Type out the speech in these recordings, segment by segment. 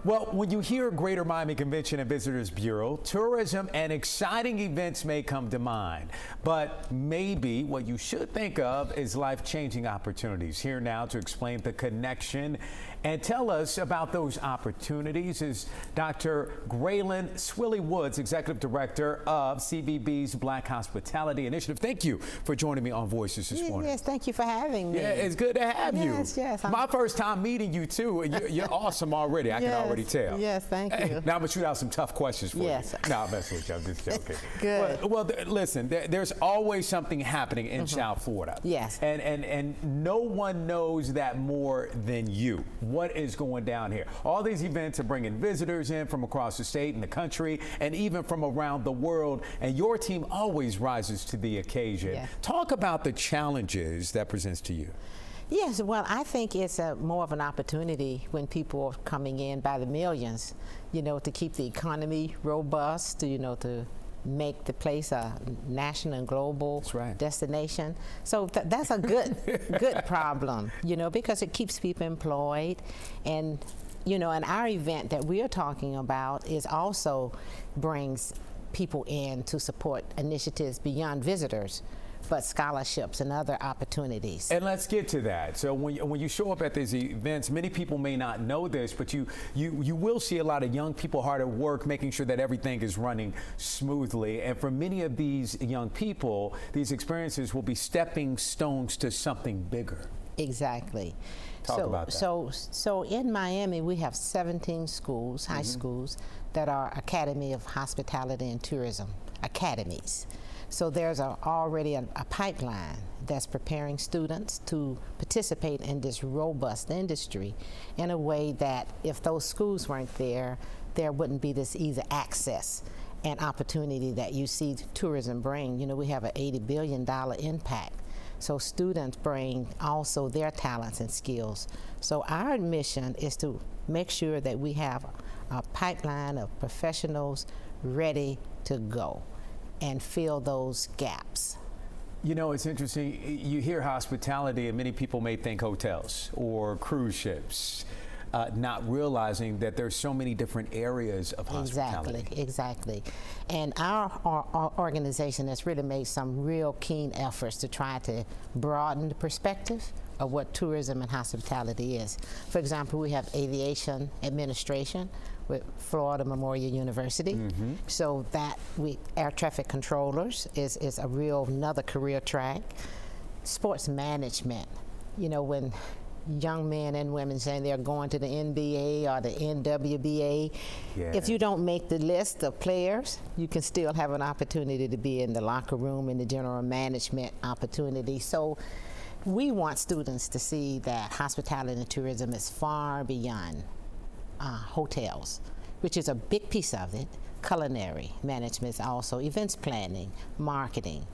Well, when you hear Greater Miami Convention and Visitors Bureau, tourism and exciting events may come to mind. But maybe what you should think of is life-changing opportunities. Here now to explain the connection and tell us about those opportunities is Dr. Graylin Swilly Woods, Executive Director of CVB's Black Hospitality Initiative. Thank you for joining me on Voices this morning. Yes, thank you for having me. Yeah, it's good to have you. Yes. My first time meeting you, too, and you're awesome already. I can already tell. Yes, thank you. Now I'm going to shoot out some tough questions for you. No, I'm messing with you. I'm just joking. Good. Well, listen, there's always something happening in South Florida. Yes. And no one knows that more than you. What is going down here? All these events are bringing visitors in from across the state and the country and even from around the world, and your team always rises to the occasion. Yeah. Talk about the challenges that presents to you. Yes, well, I think it's more of an opportunity when people are coming in by the millions, to keep the economy robust, to make the place a national and global destination. So that's a good problem, because it keeps people employed. And, and our event that we're talking about is also brings people in to support initiatives beyond visitors, but scholarships and other opportunities. And let's get to that. So when you show up at these events, many people may not know this, but you will see a lot of young people hard at work making sure that everything is running smoothly. And for many of these young people, these experiences will be stepping stones to something bigger. Exactly. Talk about that. So in Miami, we have 17 schools, high schools, that are Academy of Hospitality and Tourism academies. So there's already a pipeline that's preparing students to participate in this robust industry in a way that if those schools weren't there, there wouldn't be this easy access and opportunity that you see tourism bring. We have an $80 billion impact. So students bring also their talents and skills. So our mission is to make sure that we have a pipeline of professionals ready to go and fill those gaps. It's interesting. You hear hospitality and many people may think hotels or cruise ships, not realizing that there's so many different areas of hospitality. Exactly. And our organization has really made some real keen efforts to try to broaden the perspective of what tourism and hospitality is. For example, we have aviation administration with Florida Memorial University. So that air traffic controllers is another career track. Sports management, when young men and women saying they're going to the NBA or the NWBA, if you don't make the list of players, you can still have an opportunity to be in the locker room and the general management opportunity. So we want students to see that hospitality and tourism is far beyond hotels, which is a big piece of it. Culinary management is also events planning, marketing,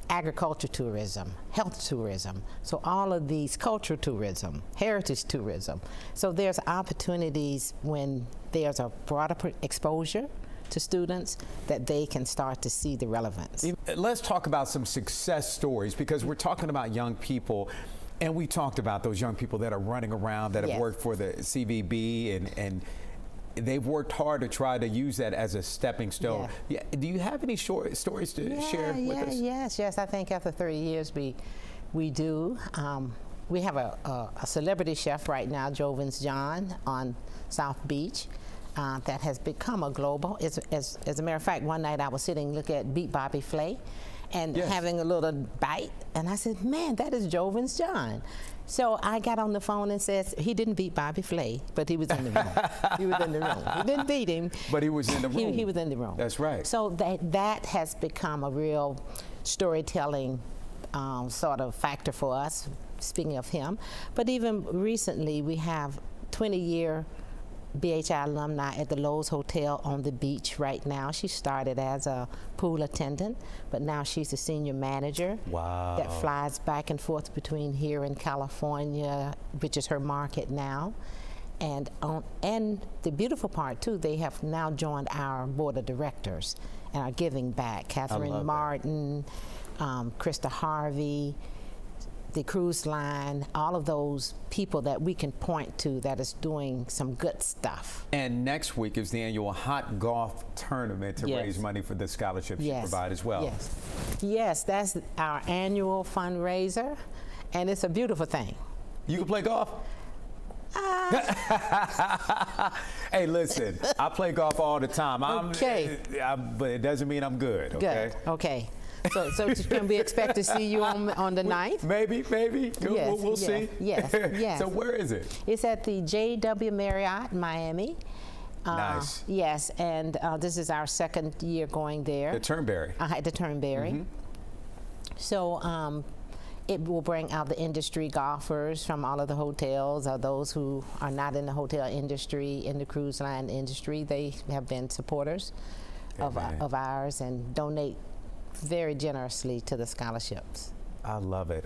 agriculture tourism, health tourism. So all of these, cultural tourism, heritage tourism. So there's opportunities when there's a broader exposure to students that they can start to see the relevance. Let's talk about some success stories, because we're talking about young people, and we talked about those young people that are running around that have worked for the CVB and they've worked hard to try to use that as a stepping stone. Do you have any short stories to share with us? Yes. I think after 30 years we do. We have a celebrity chef right now, Jovin's John, on South Beach. That has become a global. As a matter of fact, one night I was sitting looking at Beat Bobby Flay and having a little bite, and I said, man, that is Jovin's John. So I got on the phone and said, he didn't beat Bobby Flay, but he was in the room. He was in the room. He didn't beat him. But he was in the room. He was in the room. That's right. So that has become a real storytelling sort of factor for us, speaking of him. But even recently, we have 20-year BHI alumni at the Lowe's Hotel on the beach right now. She started as a pool attendant, but now she's a senior manager. Wow. That flies back and forth between here and California, which is her market now. And the beautiful part too, they have now joined our board of directors and are giving back. Catherine Martin, Krista Harvey, the cruise line, all of those people that we can point to that is doing some good stuff. And next week is the annual hot golf tournament to Yes. raise money for the scholarships you Yes. provide as well. Yes. Yes, that's our annual fundraiser, and it's a beautiful thing. You can play golf? Hey, listen, I play golf all the time. Okay. But it doesn't mean I'm good, okay? Good. Okay. So can we expect to see you on the 9th? Maybe. Yes, We'll yes, see. yes. So where is it? It's at the JW Marriott in Miami. Nice. Yes, and this is our second year going there. The Turnberry. At the Turnberry. So it will bring out the industry golfers from all of the hotels, or those who are not in the hotel industry, in the cruise line industry. They have been supporters of ours and donate very generously to the scholarships. I love it.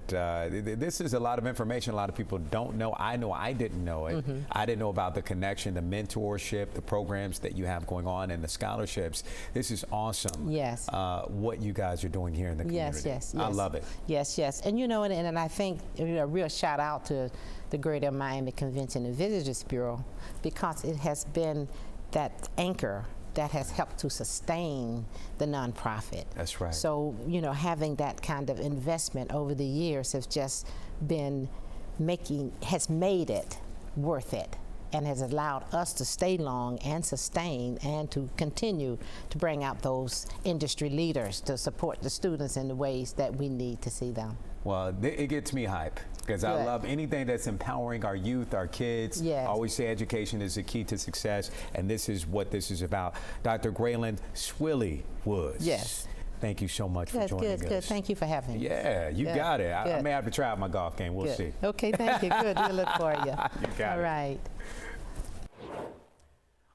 This is a lot of information a lot of people don't know. I know I didn't know it. I didn't know about the connection, the mentorship, the programs that you have going on, and the scholarships. This is awesome. Yes. What you guys are doing here in the community. Yes. I love it. Yes. And you know, and I think a real shout out to the Greater Miami Convention and Visitors Bureau, because it has been that anchor that has helped to sustain the nonprofit. That's right. So, you know, having that kind of investment over the years has just been has made it worth it, and has allowed us to stay long and sustain and to continue to bring out those industry leaders to support the students in the ways that we need to see them. Well, it gets me hype, because I Good. love anything that's empowering our youth, our kids. Yes. I always say education is the key to success, and this is what this is about. Dr. Graylin Swilly Woods. Yes. Thank you so much for joining us. Good. Thank you for having me. Yeah, you Good, got it. I good. may have to try out my golf game. We'll Good. see. Okay, thank you. Good. We'll look for you. You got All it. right.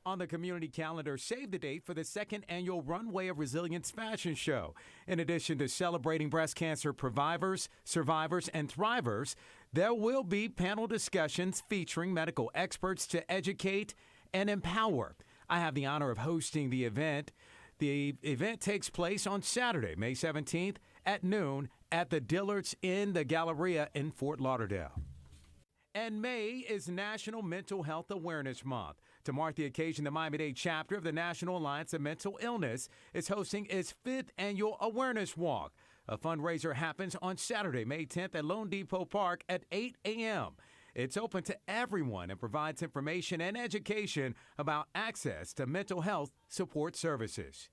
On the community calendar, save the date for the second annual Runway of Resilience fashion show. In addition to celebrating breast cancer survivors, and thrivers, there will be panel discussions featuring medical experts to educate and empower. I have the honor of hosting the event. The event takes place on Saturday, May 17th at noon at the Dillard's in the Galleria in Fort Lauderdale. And May is National Mental Health Awareness Month. To mark the occasion, the Miami-Dade chapter of the National Alliance of Mental Illness is hosting its 5th annual Awareness Walk. A fundraiser happens on Saturday, May 10th at Lone Depot Park at 8 a.m. It's open to everyone and provides information and education about access to mental health support services.